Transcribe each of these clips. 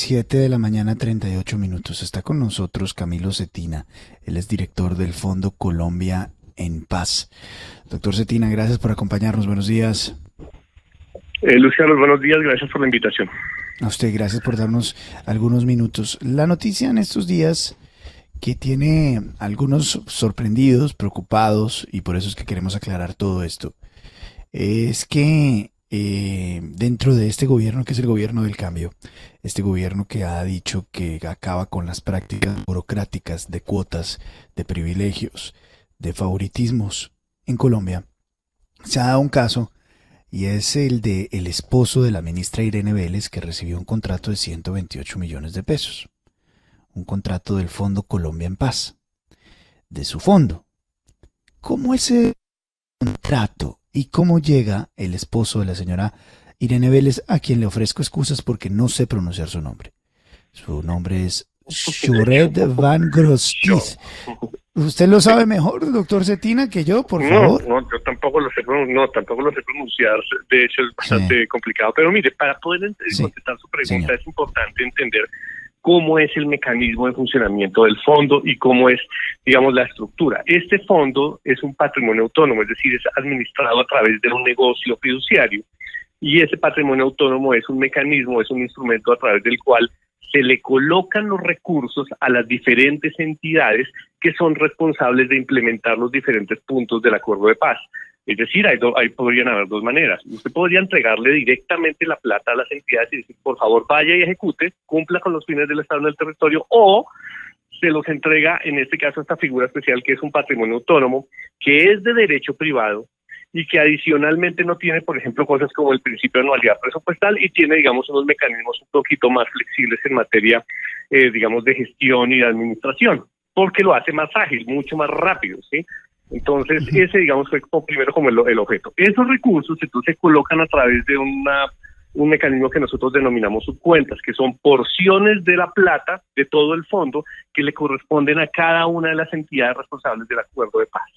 7 de la mañana, 38 minutos. Está con nosotros Camilo Cetina. Él es director del Fondo Colombia en Paz. Doctor Cetina, gracias por acompañarnos. Buenos días. Luciano, buenos días. Gracias por la invitación. A usted, gracias por darnos algunos minutos. La noticia en estos días que tiene algunos sorprendidos, preocupados, y por eso es que queremos aclarar todo esto, es que dentro de este gobierno, que es el gobierno del cambio, este gobierno que ha dicho que acaba con las prácticas burocráticas de cuotas, de privilegios, de favoritismos en Colombia, se ha dado un caso y es el de el esposo de la ministra Irene Vélez, que recibió un contrato de 128 millones de pesos, un contrato del Fondo Colombia en Paz, de su fondo. ¿Cómo ese contrato y cómo llega el esposo de la señora Irene Vélez, a quien le ofrezco excusas porque no sé pronunciar su nombre? Su nombre es Shured Van Grostis. ¿Usted lo sabe mejor, doctor Cetina, que yo, por favor? No, yo tampoco lo sé, tampoco lo sé pronunciar. De hecho, es bastante complicado. Pero mire, para poder contestar su pregunta, es importante entender cómo es el mecanismo de funcionamiento del fondo y cómo es, digamos, la estructura. Este fondo es un patrimonio autónomo, es decir, es administrado a través de un negocio fiduciario. Y ese patrimonio autónomo es un mecanismo, es un instrumento a través del cual se le colocan los recursos a las diferentes entidades que son responsables de implementar los diferentes puntos del acuerdo de paz. Es decir, ahí podrían haber dos maneras. Usted podría entregarle directamente la plata a las entidades y decir, por favor, vaya y ejecute, cumpla con los fines del Estado en el territorio, o se los entrega, en este caso, a esta figura especial que es un patrimonio autónomo, que es de derecho privado, y que adicionalmente no tiene, por ejemplo, cosas como el principio de anualidad presupuestal y tiene, digamos, unos mecanismos un poquito más flexibles en materia, digamos, de gestión y de administración, porque lo hace más ágil, mucho más rápido, ¿sí? Entonces, ese, digamos, fue primero como el objeto. Esos recursos, entonces, se colocan a través de un mecanismo que nosotros denominamos subcuentas, que son porciones de la plata de todo el fondo que le corresponden a cada una de las entidades responsables del acuerdo de paz.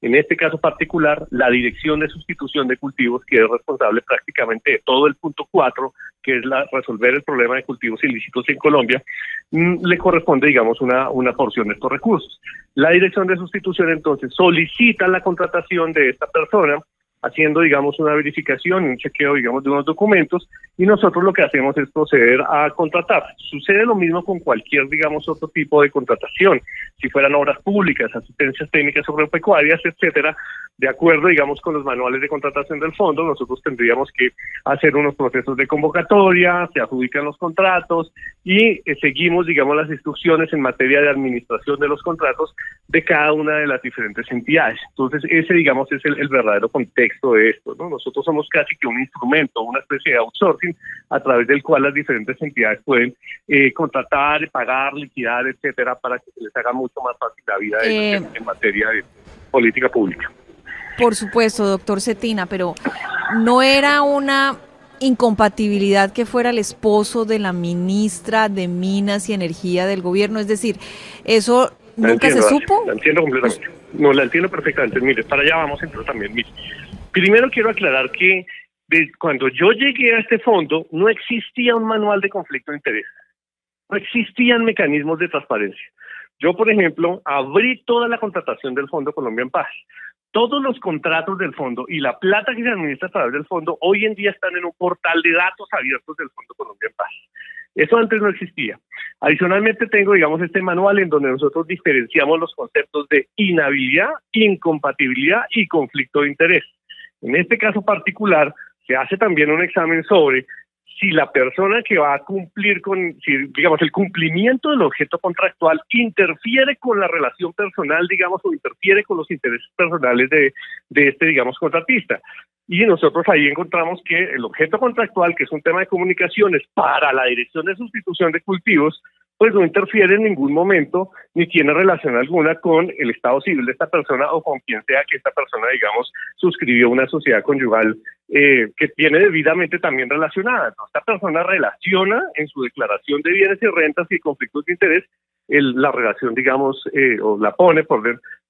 En este caso particular, la Dirección de Sustitución de Cultivos, que es responsable prácticamente de todo el punto 4, que es resolver el problema de cultivos ilícitos en Colombia, le corresponde, digamos, una porción de estos recursos. La Dirección de Sustitución, entonces, solicita la contratación de esta persona, haciendo, digamos, una verificación, un chequeo, digamos, de unos documentos, y nosotros lo que hacemos es proceder a contratar. Sucede lo mismo con cualquier, digamos, otro tipo de contratación. Si fueran obras públicas, asistencias técnicas agropecuarias, etcétera, de acuerdo, digamos, con los manuales de contratación del fondo, nosotros tendríamos que hacer unos procesos de convocatoria, se adjudican los contratos y seguimos, digamos, las instrucciones en materia de administración de los contratos de cada una de las diferentes entidades. Entonces, ese, digamos, es el verdadero contexto de esto, ¿no? Nosotros somos casi que un instrumento, una especie de outsourcing a través del cual las diferentes entidades pueden contratar, pagar, liquidar, etcétera, para que se les haga mucho más fácil la vida en materia de política pública. Por supuesto, doctor Cetina, pero ¿no era una incompatibilidad que fuera el esposo de la ministra de Minas y Energía del gobierno? Es decir, ¿eso nunca se supo? La entiendo completamente. No, la entiendo perfectamente. Mire, para allá vamos entonces también. Mire, primero quiero aclarar que cuando yo llegué a este fondo no existía un manual de conflicto de interés. No existían mecanismos de transparencia. Yo, por ejemplo, abrí toda la contratación del Fondo Colombia en Paz. Todos los contratos del fondo y la plata que se administra a través del fondo hoy en día están en un portal de datos abiertos del Fondo Colombia en Paz. Eso antes no existía. Adicionalmente tengo, digamos, este manual en donde nosotros diferenciamos los conceptos de inhabilidad, incompatibilidad y conflicto de interés. En este caso particular, se hace también un examen sobre si la persona que va a cumplir digamos, el cumplimiento del objeto contractual interfiere con la relación personal, digamos, o interfiere con los intereses personales de este, digamos, contratista. Y nosotros ahí encontramos que el objeto contractual, que es un tema de comunicaciones para la Dirección de Sustitución de Cultivos, pues no interfiere en ningún momento ni tiene relación alguna con el estado civil de esta persona o con quien sea que esta persona, digamos, suscribió una sociedad conyugal que tiene debidamente también relacionada. ¿No? Esta persona relaciona en su declaración de bienes y rentas y conflictos de interés la relación, digamos, o la pone,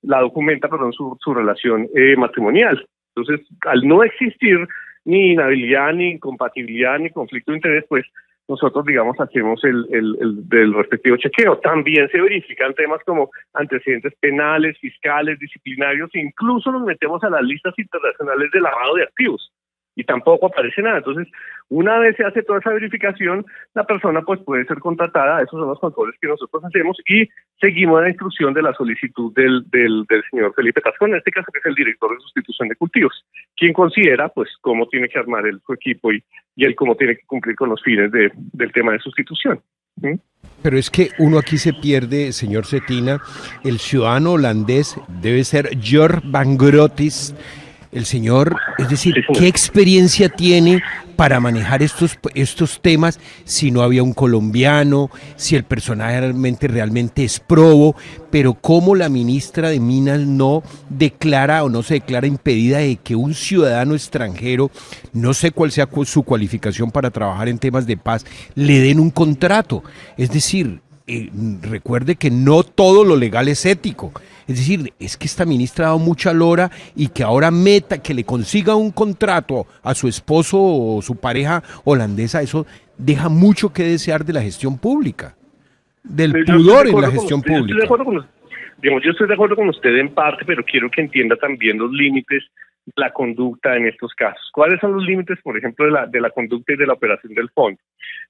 la documenta, su relación matrimonial. Entonces, al no existir ni inhabilidad, ni incompatibilidad, ni conflicto de interés, pues nosotros, digamos, hacemos del respectivo chequeo. También se verifican temas como antecedentes penales, fiscales, disciplinarios, e incluso nos metemos a las listas internacionales de lavado de activos y tampoco aparece nada. Entonces, una vez se hace toda esa verificación, la persona pues puede ser contratada. Esos son los controles que nosotros hacemos y seguimos la instrucción de la solicitud del señor Felipe Tascón, en este caso que es el director de sustitución de cultivos, quien considera pues cómo tiene que armar su equipo y él cómo tiene que cumplir con los fines del tema de sustitución. ¿Mm? Pero es que uno aquí se pierde, señor Cetina. El ciudadano holandés debe ser Jor van Grootis. El señor, es decir, ¿qué experiencia tiene para manejar estos temas si no había un colombiano, si el personaje realmente es probo? Pero ¿cómo la ministra de Minas no declara o no se declara impedida de que un ciudadano extranjero, no sé cuál sea su cualificación para trabajar en temas de paz, le den un contrato? Es decir, recuerde que no todo lo legal es ético. Es decir, es que esta ministra ha dado mucha lora y que ahora que le consiga un contrato a su esposo o su pareja holandesa, eso deja mucho que desear de la gestión pública, del pudor en la gestión pública. Yo estoy de acuerdo con usted en parte, pero quiero que entienda también los límites de la conducta en estos casos. ¿Cuáles son los límites, por ejemplo, de la conducta y de la operación del fondo?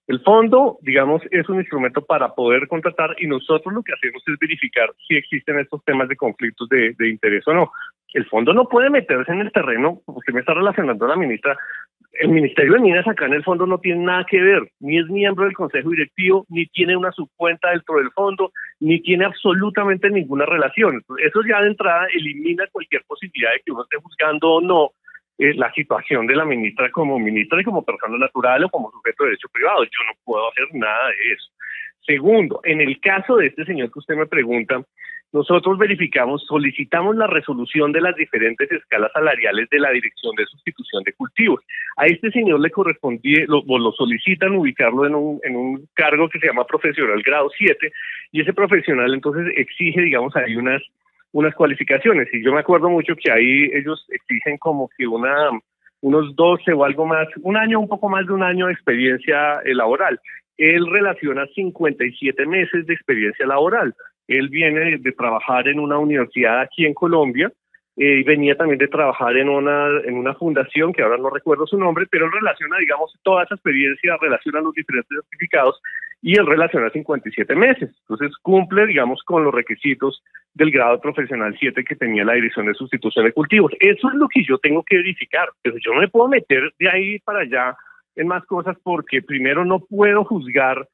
El fondo, digamos, es un instrumento para poder contratar y nosotros lo que hacemos es verificar si existen estos temas de conflictos de interés o no. El fondo no puede meterse en el terreno, usted me está relacionando a la ministra. El Ministerio de Minas acá en el fondo no tiene nada que ver, ni es miembro del Consejo Directivo, ni tiene una subcuenta dentro del fondo, ni tiene absolutamente ninguna relación. Eso ya de entrada elimina cualquier posibilidad de que uno esté juzgando o no la situación de la ministra y como persona natural o como sujeto de derecho privado. Yo no puedo hacer nada de eso. Segundo, en el caso de este señor que usted me pregunta, nosotros solicitamos la resolución de las diferentes escalas salariales de la Dirección de Sustitución de Cultivos. A este señor le correspondía, lo solicitan ubicarlo en un cargo que se llama profesional grado 7, y ese profesional entonces exige, digamos, ahí unas cualificaciones. Y yo me acuerdo mucho que ahí ellos exigen como que unos 12 o algo más, un poco más de un año de experiencia laboral. Él relaciona 57 meses de experiencia laboral. Él viene de trabajar en una universidad aquí en Colombia y venía también de trabajar en una fundación que ahora no recuerdo su nombre, pero él relaciona, digamos, toda esa experiencia, relaciona los diferentes certificados y él relaciona 57 meses. Entonces cumple, digamos, con los requisitos del grado profesional 7 que tenía la Dirección de Sustitución de Cultivos. Eso es lo que yo tengo que verificar, pero yo no me puedo meter de ahí para allá en más cosas porque primero no puedo juzgar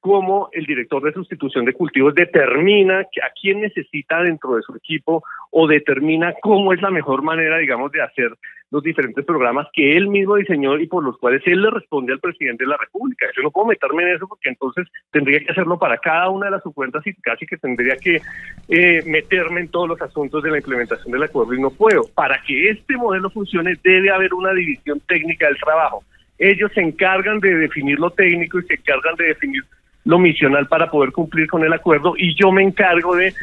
cómo el director de sustitución de cultivos determina a quién necesita dentro de su equipo o determina cómo es la mejor manera, digamos, de hacer los diferentes programas que él mismo diseñó y por los cuales él le responde al presidente de la República. Yo no puedo meterme en eso porque entonces tendría que hacerlo para cada una de las subcuentas y casi que tendría que meterme en todos los asuntos de la implementación del acuerdo y no puedo. Para que este modelo funcione debe haber una división técnica del trabajo. Ellos se encargan de definir lo técnico y se encargan de definir lo misional para poder cumplir con el acuerdo y yo me encargo de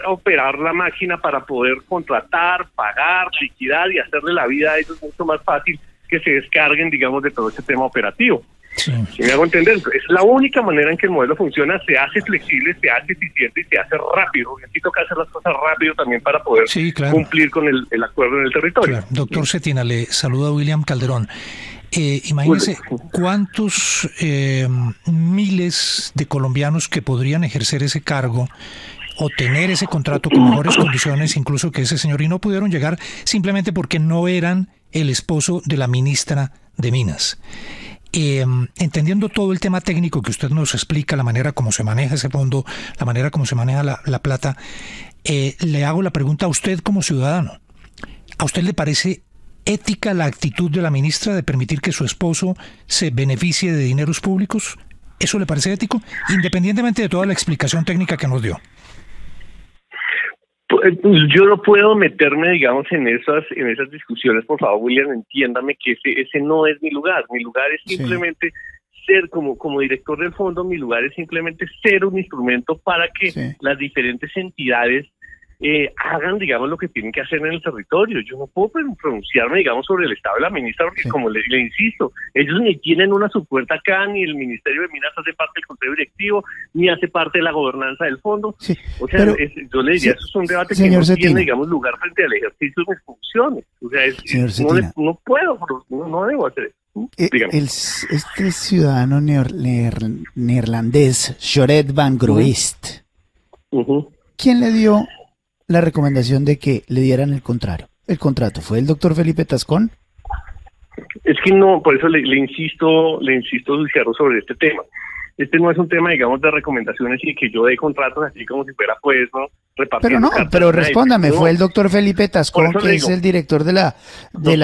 operar la máquina para poder contratar, pagar, liquidar y hacerle la vida a ellos mucho más fácil que se descarguen, digamos, de todo ese tema operativo. Sí. ¿Sí me hago entender? Es la única manera en que el modelo funciona, se hace flexible, se hace eficiente y se hace rápido. Y aquí toca hacer las cosas rápido también para poder cumplir con el acuerdo en el territorio. Claro. Doctor Cetina, le saluda William Calderón. Imagínense cuántos miles de colombianos que podrían ejercer ese cargo o tener ese contrato con mejores condiciones incluso que ese señor y no pudieron llegar simplemente porque no eran el esposo de la ministra de Minas. Entendiendo todo el tema técnico que usted nos explica, la manera como se maneja ese fondo, la manera como se maneja la plata, le hago la pregunta a usted como ciudadano. ¿A usted le parece ética la actitud de la ministra de permitir que su esposo se beneficie de dineros públicos? ¿Eso le parece ético? Independientemente de toda la explicación técnica que nos dio. Yo no puedo meterme, digamos, en esas discusiones, por favor, William, entiéndame que ese no es mi lugar. Mi lugar es simplemente ser, como director del fondo, mi lugar es simplemente ser un instrumento para que las diferentes entidades hagan, digamos, lo que tienen que hacer en el territorio. Yo no puedo pronunciarme, digamos, sobre el estado de la ministra, porque como le insisto, ellos ni tienen una subpuerta acá, ni el Ministerio de Minas hace parte del Consejo Directivo, ni hace parte de la gobernanza del fondo. Sí, o sea, pero, yo le diría, eso es un debate que no tiene, digamos, lugar frente al ejercicio de mis funciones. O sea, no puedo, no debo hacer eso. Este ciudadano neerlandés, Joret van Groest, ¿quién le dio la recomendación de que le dieran el contrato? ¿Fue el doctor Felipe Tascón? Es que no, por eso le insisto, Luciano, sobre este tema. Este no es un tema, digamos, de recomendaciones y que yo dé contratos así como si fuera, pues, ¿no? Pero respóndame, fue el doctor Felipe Tascón, que es el director de la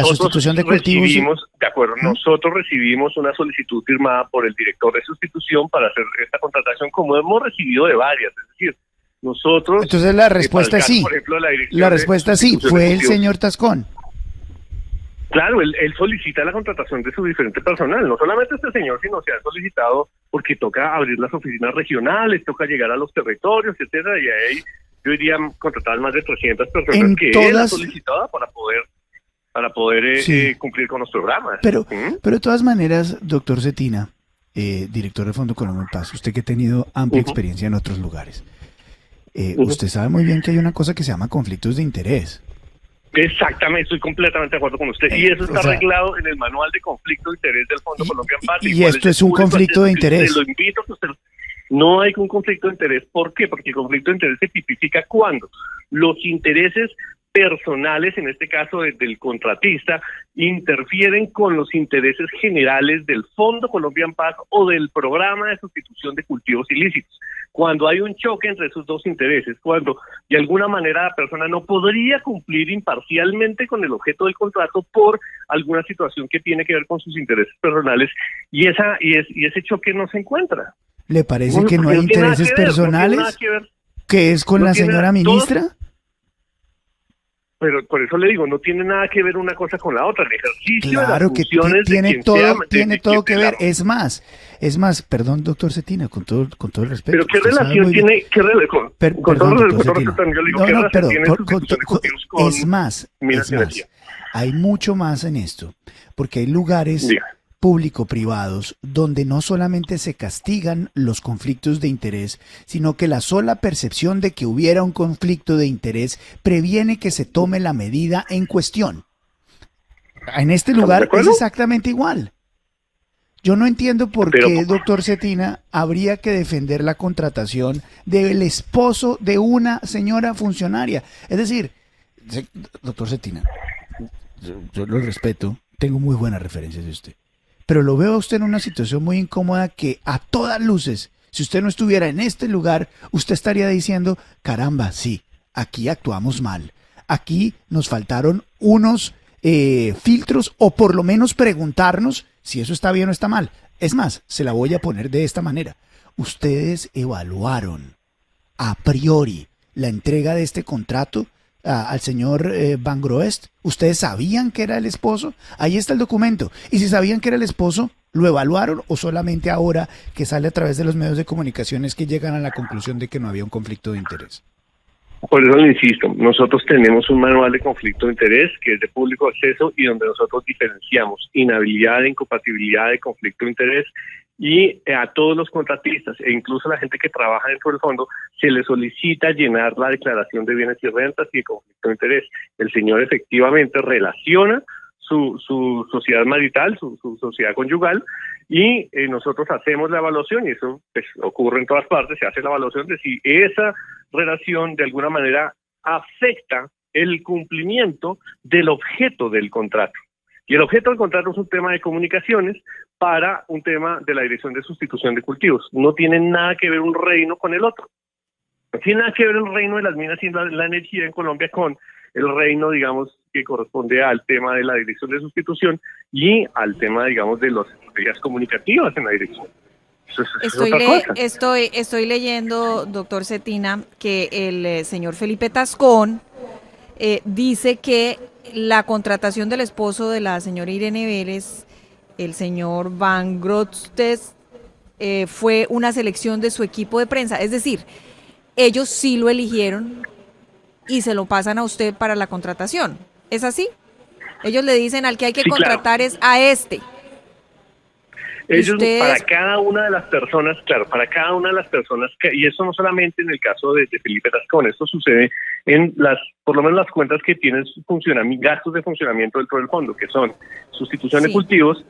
sustitución de cultivos. De acuerdo, nosotros recibimos una solicitud firmada por el director de sustitución para hacer esta contratación, como hemos recibido de varias, es decir, nosotros... Entonces la respuesta sí, por ejemplo, la respuesta sí, fue el señor Tascón. Claro, él solicita la contratación de su diferente personal, no solamente este señor, sino se ha solicitado porque toca abrir las oficinas regionales, toca llegar a los territorios, etcétera, y ahí yo iría contratar más de 300 personas él ha solicitado para poder cumplir con los programas. Pero de todas maneras, doctor Cetina, director del Fondo Colombia en Paz, usted que ha tenido amplia experiencia en otros lugares, usted sabe muy bien que hay una cosa que se llama conflictos de interés. Exactamente, estoy completamente de acuerdo con usted. Y eso está arreglado en el manual de conflicto de interés del Fondo Colombia en Paz. Y esto es un conflicto de interés. Lo invito a que usted... No hay un conflicto de interés. ¿Por qué? Porque el conflicto de interés se tipifica cuando los intereses personales, en este caso del contratista, interfieren con los intereses generales del Fondo Colombia en Paz o del programa de sustitución de cultivos ilícitos. Cuando hay un choque entre esos dos intereses, cuando de alguna manera la persona no podría cumplir imparcialmente con el objeto del contrato por alguna situación que tiene que ver con sus intereses personales, y ese choque no se encuentra. ¿Le parece que no hay intereses personales? ¿Que es con la señora ministra? Pero por eso le digo, no tiene nada que ver una cosa con la otra. El ejercicio de las funciones tiene todo que ver. Es más, perdón, doctor Cetina, con todo el respeto. Pero ¿qué relación tiene? Es más, hay mucho más en esto, porque hay lugares público-privados donde no solamente se castigan los conflictos de interés, sino que la sola percepción de que hubiera un conflicto de interés previene que se tome la medida en cuestión. En este lugar es exactamente igual. Yo no entiendo por qué, doctor Cetina, habría que defender la contratación del esposo de una señora funcionaria. Es decir, doctor Cetina, yo lo respeto, tengo muy buenas referencias de usted. Pero lo veo a usted en una situación muy incómoda que a todas luces, si usted no estuviera en este lugar, usted estaría diciendo, caramba, sí, aquí actuamos mal. Aquí nos faltaron unos filtros o por lo menos preguntarnos si eso está bien o está mal. Es más, se la voy a poner de esta manera. Ustedes evaluaron a priori la entrega de este contrato al señor Van Groest. ¿Ustedes sabían que era el esposo? Ahí está el documento. Y si sabían que era el esposo, ¿lo evaluaron o solamente ahora que sale a través de los medios de comunicación es que llegan a la conclusión de que no había un conflicto de interés? Por eso le insisto, nosotros tenemos un manual de conflicto de interés que es de público acceso y donde nosotros diferenciamos inhabilidad e incompatibilidad de conflicto de interés, y a todos los contratistas e incluso a la gente que trabaja dentro del fondo se le solicita llenar la declaración de bienes y rentas y de conflicto de interés. El señor efectivamente relaciona su sociedad marital, su sociedad conyugal, y nosotros hacemos la evaluación, y eso pues, ocurre en todas partes, se hace la evaluación de si esa relación de alguna manera afecta el cumplimiento del objeto del contrato. Y el objeto del contrato es un tema de comunicaciones para un tema de la Dirección de Sustitución de Cultivos. No tiene nada que ver un reino con el otro. No tiene nada que ver el reino de las minas y la energía en Colombia con el reino, digamos, que corresponde al tema de la Dirección de Sustitución y al tema, digamos, de las estrategias comunicativas en la dirección. Estoy leyendo, doctor Cetina, que el señor Felipe Tascón dice que la contratación del esposo de la señora Irene Vélez, el señor Van Groest, fue una selección de su equipo de prensa. Es decir, ellos sí lo eligieron y se lo pasan a usted para la contratación. ¿Es así? Ellos le dicen al que hay que contratar es a este. Ellos, para cada una de las personas, y eso no solamente en el caso de Felipe Tascón, esto sucede en por lo menos las cuentas que tienen gastos de funcionamiento dentro del fondo, que son sustitución de cultivos,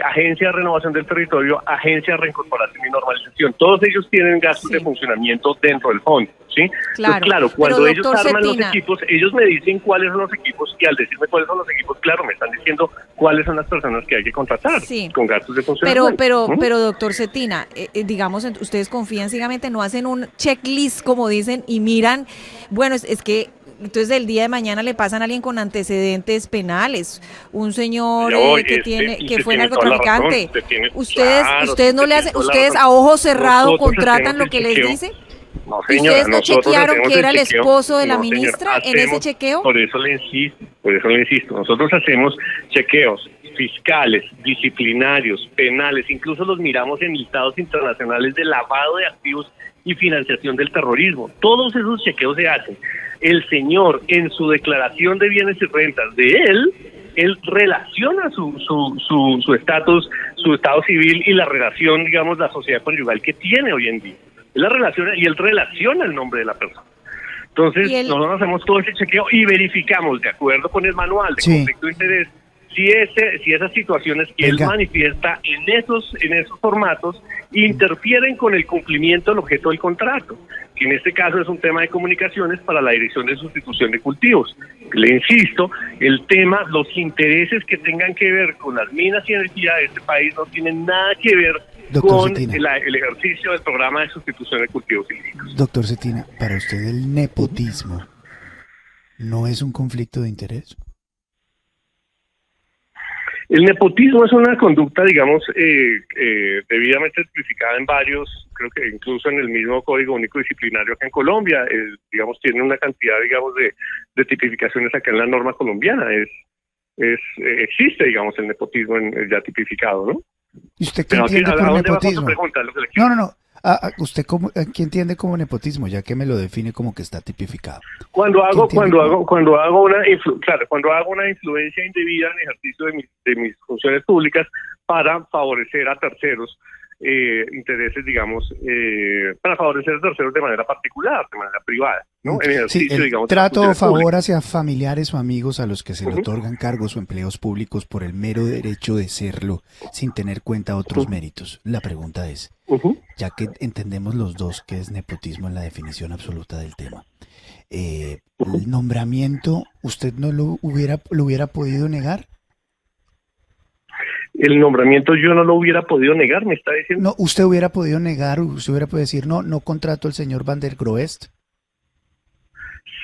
agencia de renovación del territorio, agencia de reincorporación y normalización. Todos ellos tienen gastos de funcionamiento dentro del fondo, ¿sí? Claro, entonces, claro, cuando ellos arman los equipos, ellos me dicen cuáles son los equipos, y al decirme cuáles son los equipos, claro, me están diciendo cuáles son las personas que hay que contratar con gastos de funcionamiento. Pero doctor Cetina, digamos, ustedes confían ciegamente, no hacen un checklist, como dicen, y miran, bueno, es que entonces el día de mañana le pasan a alguien con antecedentes penales, un señor que fue narcotraficante. Ustedes no le hacen, ustedes a ojo cerrado contratan lo que les dice. No, señora, ¿ustedes no chequearon que era el esposo de la ministra en ese chequeo? Por eso le insisto, nosotros hacemos chequeos fiscales, disciplinarios, penales, incluso los miramos en listados internacionales de lavado de activos y financiación del terrorismo. Todos esos chequeos se hacen. El señor, en su declaración de bienes y rentas de él relaciona su estatus, su estado civil y la relación, digamos, la sociedad conyugal que tiene hoy en día. Él la relaciona y él relaciona el nombre de la persona. Entonces, nosotros hacemos todo ese chequeo y verificamos, de acuerdo con el manual de conflicto de interés, si esas situaciones que él manifiesta en esos formatos interfieren con el cumplimiento del objeto del contrato, que en este caso es un tema de comunicaciones para la Dirección de Sustitución de Cultivos. Le insisto, los intereses que tengan que ver con las minas y energía de este país no tienen nada que ver con el ejercicio del programa de sustitución de cultivos ilícitos. Doctor Cetina, ¿para usted el nepotismo no es un conflicto de interés? El nepotismo es una conducta, digamos, debidamente tipificada en varios, creo que incluso en el mismo Código Único Disciplinario acá en Colombia, digamos, tiene una cantidad, digamos, de tipificaciones acá en la norma colombiana. Existe, digamos, el nepotismo ya tipificado, ¿no? ¿Y usted qué entiende por nepotismo? No. ¿Usted qué entiende como nepotismo, ya que me lo define como que está tipificado? Cuando hago una influencia indebida en ejercicio de mis funciones públicas para favorecer a terceros intereses, digamos, para favorecer a terceros de manera particular, de manera privada, ¿no? En ejercicio, digamos, trato o favor hacia familiares o amigos a los que se le otorgan cargos o empleos públicos por el mero derecho de serlo, sin tener cuenta otros méritos. La pregunta es, ya que entendemos los dos que es nepotismo en la definición absoluta del tema, ¿el nombramiento usted no lo hubiera podido negar? El nombramiento yo no lo hubiera podido negar, me está diciendo. No, usted hubiera podido negar, usted hubiera podido decir, no contrato al señor Van der Groest.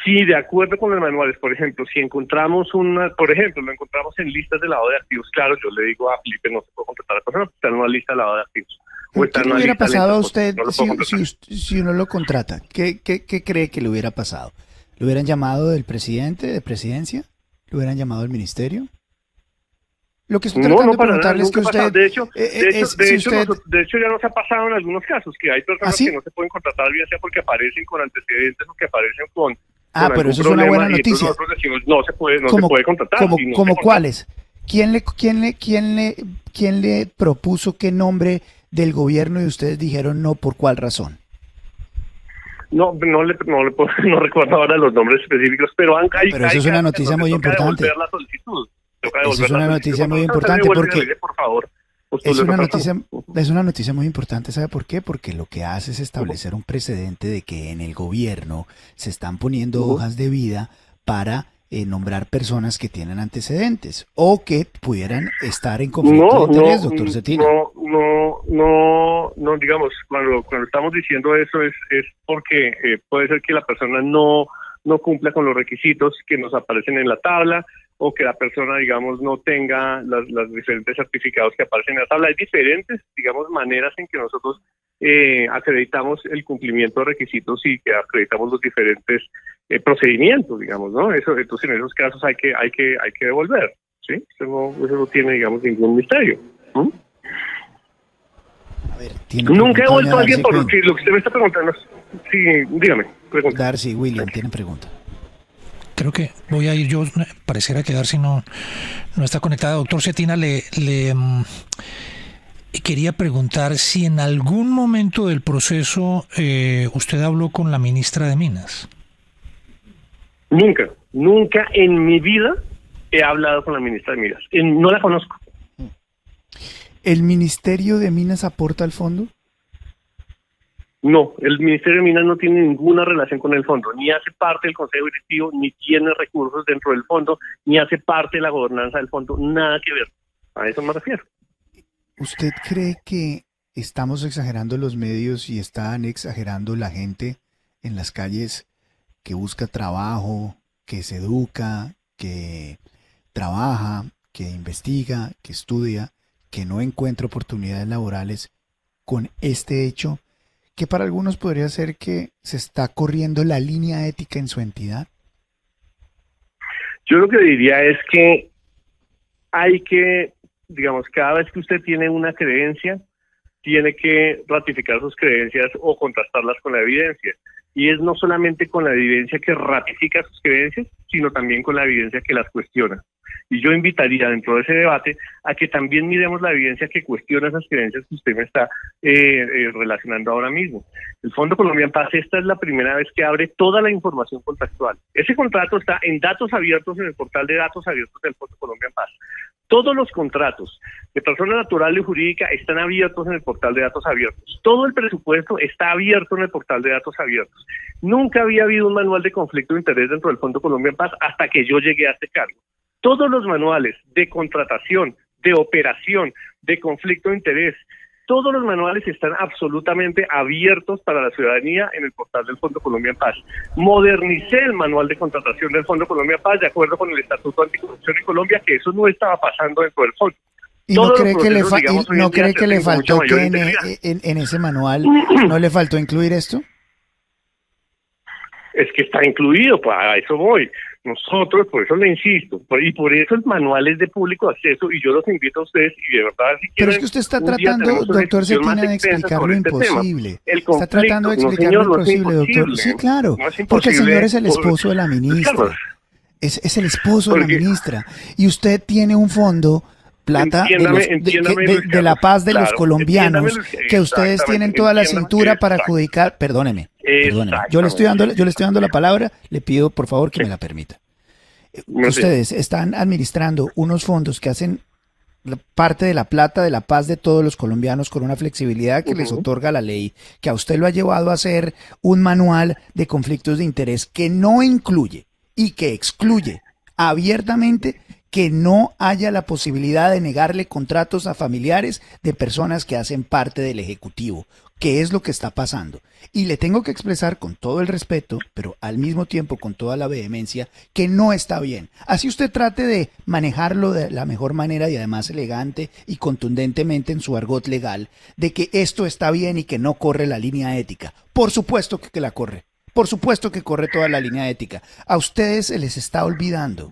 Sí, de acuerdo con los manuales, por ejemplo, si encontramos lo encontramos en listas de lavado de activos, claro, yo le digo a Felipe, no se puede contratar a la persona, está en una lista de lavado de activos. ¿Qué le hubiera pasado a usted si uno lo contrata? ¿Qué cree que le hubiera pasado? ¿Le hubieran llamado del presidente, de presidencia? ¿Le hubieran llamado del ministerio? Lo que estoy tratando de preguntarle es que usted... De hecho, ya nos ha pasado en algunos casos, que hay personas que no se pueden contratar, bien sea porque aparecen con antecedentes o que aparecen con pero eso es una buena noticia. Nosotros decimos, no se puede contratar. ¿Cómo cuáles? ¿Quién le propuso qué nombre del gobierno y ustedes dijeron no? ¿Por cuál razón? No recuerdo ahora los nombres específicos, pero eso es una noticia muy importante. Esa es una noticia muy importante porque es una noticia muy importante, ¿sabe por qué? Porque lo que hace es establecer un precedente de que en el gobierno se están poniendo hojas de vida para nombrar personas que tienen antecedentes o que pudieran estar en conflicto de interés, doctor Cetina. No, digamos, cuando estamos diciendo eso es porque puede ser que la persona no cumpla con los requisitos que nos aparecen en la tabla, o que la persona, digamos, no tenga los diferentes certificados que aparecen en la tabla. Hay diferentes, digamos, maneras en que nosotros acreditamos el cumplimiento de requisitos y que acreditamos los diferentes procedimientos, digamos, ¿no? Entonces, en esos casos hay que devolver, ¿sí? Eso no tiene, digamos, ningún misterio. A ver, nunca he vuelto a alguien por lo que usted me está preguntando. Sí, dígame. Darcy, William, ¿tienen pregunta? creo que voy a ir yo, pareciera quedar si no está conectada. Doctor Cetina, quería preguntar si en algún momento del proceso usted habló con la ministra de Minas. Nunca en mi vida he hablado con la ministra de Minas. No la conozco. ¿El Ministerio de Minas aporta al fondo? No, el Ministerio de Minas no tiene ninguna relación con el fondo, ni hace parte del Consejo Directivo, ni tiene recursos dentro del fondo, ni hace parte de la gobernanza del fondo, nada que ver. A eso me refiero. ¿Usted cree que estamos exagerando los medios y están exagerando la gente en las calles que busca trabajo, que se educa, que trabaja, que investiga, que estudia, que no encuentra oportunidades laborales con este hecho, que para algunos podría ser que se está corriendo la línea ética en su entidad? Yo lo que diría es que hay que, digamos, cada vez que usted tiene una creencia, tiene que ratificar sus creencias o contrastarlas con la evidencia. Y es no solamente con la evidencia que ratifica sus creencias, sino también con la evidencia que las cuestiona. Y yo invitaría dentro de ese debate a que también miremos la evidencia que cuestiona esas creencias que usted me está relacionando ahora mismo. El Fondo Colombia en Paz, esta es la primera vez que abre toda la información contractual. Ese contrato está en datos abiertos en el portal de datos abiertos del Fondo Colombia en Paz. Todos los contratos de persona natural y jurídica están abiertos en el portal de datos abiertos. Todo el presupuesto está abierto en el portal de datos abiertos. Nunca había habido un manual de conflicto de interés dentro del Fondo Colombia en Paz hasta que yo llegué a este cargo. Todos los manuales de contratación, de operación, de conflicto de interés, todos los manuales están absolutamente abiertos para la ciudadanía en el portal del Fondo Colombia en Paz. Modernicé el manual de contratación del Fondo Colombia en Paz de acuerdo con el Estatuto Anticorrupción en Colombia, que eso no estaba pasando dentro del fondo. ¿Y no cree que le faltó que en ese manual no le faltó incluir esto? Es que está incluido, pues a eso voy. Nosotros, por eso le insisto, y por eso el manual es de público acceso, y yo los invito a ustedes, y de verdad, si pero es que usted está tratando, doctor Cetina, de explicar lo imposible. Está tratando de explicar lo imposible, doctor. Sí, claro, porque el señor es el esposo de la ministra. Es el esposo de la ministra. Y usted tiene un fondo, plata de la paz de los colombianos, que ustedes tienen toda la cintura para adjudicar. Perdóneme. Yo le estoy dando la palabra, le pido por favor que me la permita. Ustedes están administrando unos fondos que hacen parte de la plata de la paz de todos los colombianos con una flexibilidad que les otorga la ley, que a usted lo ha llevado a hacer un manual de conflictos de interés que no incluye y que excluye abiertamente que no haya la posibilidad de negarle contratos a familiares de personas que hacen parte del Ejecutivo, que es lo que está pasando. Y le tengo que expresar con todo el respeto, pero al mismo tiempo con toda la vehemencia, que no está bien. Así usted trate de manejarlo de la mejor manera y además elegante y contundentemente en su argot legal, de que esto está bien y que no corre la línea ética. Por supuesto que la corre. Por supuesto que corre toda la línea ética. A ustedes se les está olvidando,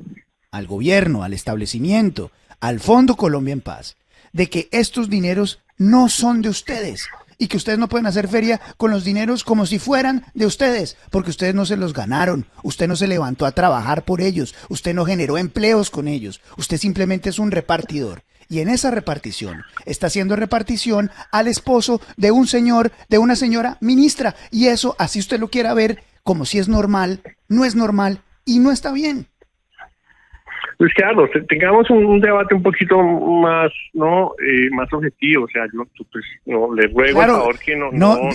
al gobierno, al establecimiento, al Fondo Colombia en Paz, de que estos dineros no son de ustedes y que ustedes no pueden hacer feria con los dineros como si fueran de ustedes, porque ustedes no se los ganaron, usted no se levantó a trabajar por ellos, usted no generó empleos con ellos, usted simplemente es un repartidor. Y en esa repartición está haciendo repartición al esposo de un señor, de una señora ministra, y eso, así usted lo quiera ver, como si es normal, no es normal y no está bien. Pues claro, tengamos un debate un poquito más, ¿no? Más objetivo. O sea, yo pues, no, le ruego claro, por favor que no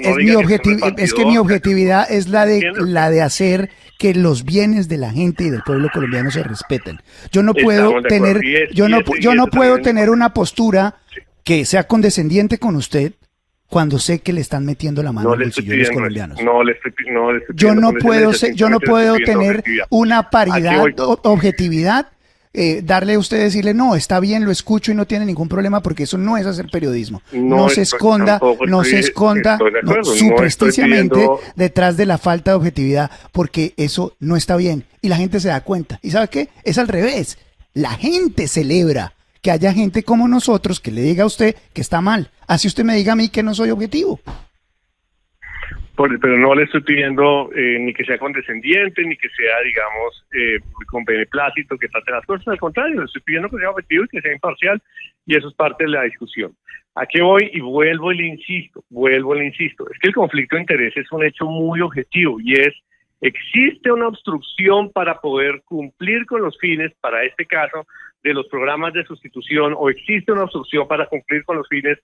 es que mi objetividad es la de hacer que los bienes de la gente y del pueblo colombiano se respeten. Yo no puedo tener, yo no puedo tener una postura que sea condescendiente con usted cuando sé que le están metiendo la mano a los bolsillos colombianos. Yo no puedo tener una paridad, objetividad. Darle a usted decirle, no, está bien, lo escucho y no tiene ningún problema, porque eso no es hacer periodismo. No se esconda supresticiamente detrás de la falta de objetividad, porque eso no está bien y la gente se da cuenta. ¿Y sabe qué? Es al revés. La gente celebra que haya gente como nosotros que le diga a usted que está mal. Así usted me diga a mí que no soy objetivo. pero no le estoy pidiendo ni que sea condescendiente, ni que sea, digamos, con beneplácito, que trate las cosas. Al contrario, le estoy pidiendo que sea objetivo y que sea imparcial, y eso es parte de la discusión. ¿A qué voy? Y vuelvo y le insisto. Es que el conflicto de interés es un hecho muy objetivo, y existe una obstrucción para poder cumplir con los fines, para este caso, de los programas de sustitución, o existe una obstrucción para cumplir con los fines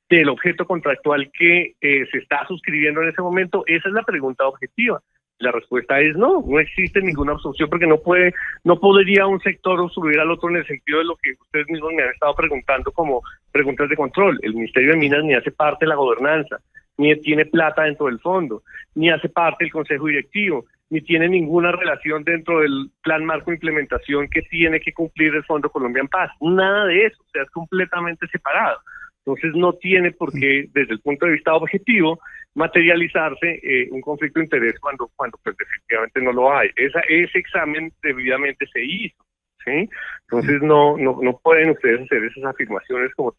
del objeto contractual que se está suscribiendo en ese momento. Esa es la pregunta objetiva. La respuesta es no existe ninguna obstrucción, porque no podría un sector obstruir al otro en el sentido de lo que ustedes mismos me han estado preguntando como preguntas de control. El Ministerio de Minas ni hace parte de la gobernanza, ni tiene plata dentro del fondo, ni hace parte del Consejo Directivo, ni tiene ninguna relación dentro del Plan Marco de Implementación que tiene que cumplir el Fondo Colombia en Paz. Nada de eso, o sea, es completamente separado. Entonces no tiene por qué, desde el punto de vista objetivo, materializarse un conflicto de interés cuando pues efectivamente no lo hay. Ese examen debidamente se hizo, ¿sí? Entonces no pueden ustedes hacer esas afirmaciones como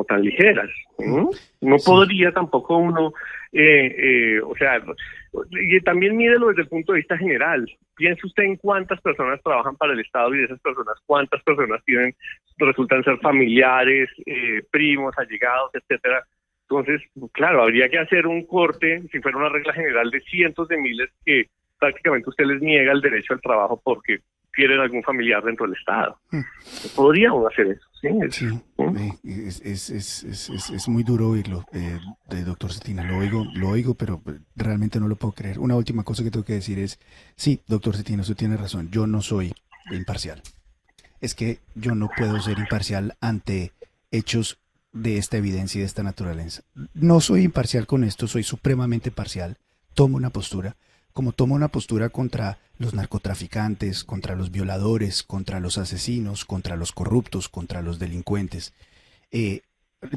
tan ligeras, ¿sí? No podría tampoco uno, o sea, y también mídelo desde el punto de vista general. Piense usted en cuántas personas trabajan para el Estado, y de esas personas, cuántas personas resultan ser familiares, primos, allegados, etcétera. Entonces, claro, habría que hacer un corte, si fuera una regla general, de cientos de miles que prácticamente usted les niega el derecho al trabajo porque tienen algún familiar dentro del Estado. Podríamos hacer eso, ¿sí? Es muy duro oírlo, doctor Cetina. Lo oigo, pero realmente no lo puedo creer. Una última cosa que tengo que decir es, sí, doctor Cetina, usted tiene razón, yo no soy imparcial. Es que yo no puedo ser imparcial ante hechos de esta evidencia y de esta naturaleza. No soy imparcial con esto, soy supremamente parcial. Tomo una postura, como tomo una postura contra los narcotraficantes, contra los violadores, contra los asesinos, contra los corruptos, contra los delincuentes. El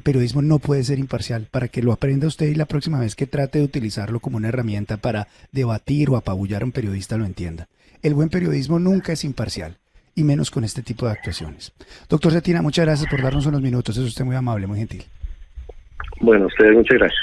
periodismo no puede ser imparcial, para que lo aprenda usted y la próxima vez que trate de utilizarlo como una herramienta para debatir o apabullar a un periodista lo entienda. El buen periodismo nunca es imparcial, y menos con este tipo de actuaciones. Doctor Cetina, muchas gracias por darnos unos minutos, es usted muy amable, muy gentil. Bueno, ustedes muchas gracias.